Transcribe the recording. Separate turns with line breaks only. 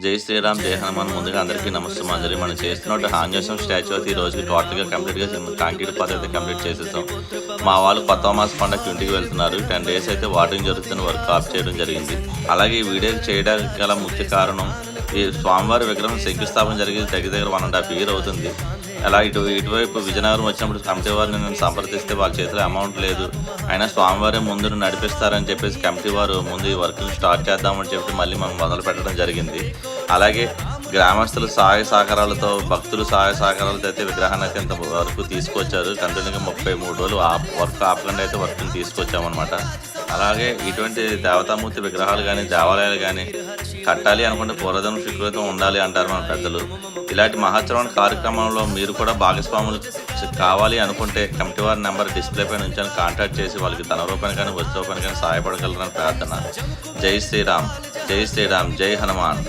జై శ్రీరామ్, జై హనుమాన్. ముందుగా అందరికీ నమస్తే. మనం చేస్తున్నట్టు ఆంజనేయం స్టాచ్యూ అయితే ఈ రోజుకి టోటల్గా కంప్లీట్గా కాంక్రీట్ పాత అయితే కంప్లీట్ చేసేసాం. మా వాళ్ళు కొత్త మాస పండుగకి ఇంటికి వెళ్తున్నారు. 10 days అయితే వాటరింగ్ జరుగుతున్న వర్క్ ఆఫ్ చేయడం జరిగింది. అలాగే ఈ వీడియో చేయడానికి గల ముఖ్య కారణం, ఈ స్వామివారి విగ్రహం శంకుస్థాపన జరిగి దగ్గర 1.5 year అవుతుంది. అలా ఇటువైపు విజయనగరం వచ్చినప్పుడు కమిటీ వారిని నేను సంప్రదిస్తే వాళ్ళ చేతిలో అమౌంట్ లేదు, అయినా స్వామివారి ముందు నడిపిస్తారని చెప్పేసి కమిటీ వారు ముందు ఈ వర్క్ని స్టార్ట్ చేద్దామని చెప్పి మళ్ళీ మనం మొదలు పెట్టడం జరిగింది. అలాగే గ్రామస్తులు సహాయ సహకారాలతో, భక్తులు సహాయ సహకారాలతో అయితే విగ్రహాన్ని అయితే ఇంత వరకు తీసుకొచ్చారు. కంటిన్యూగా 33 రోజులు వర్క్ ఆపకుండా అయితే వర్క్ని తీసుకొచ్చామన్నమాట. అలాగే ఇటువంటి దేవతామూర్తి విగ్రహాలు కానీ దేవాలయాలు కానీ కట్టాలి అనుకుంటే పూర్వజన్మ సుకృతం ఉండాలి అంటారు మన పెద్దలు. ఇలాంటి మహోత్సవాల కార్యక్రమంలో మీరు కూడా భాగస్వాములు కావాలి అనుకుంటే కమిటీ వారి నెంబర్ డిస్ప్లే పై నుంచి కాంటాక్ట్ చేసి వాళ్ళకి ధన రూపాయలు కానీ వస్తు రూపాయలు కానీ సహాయపడగలరని ప్రార్థన. జై శ్రీరామ్, జై శ్రీరామ్, జై హనుమాన్.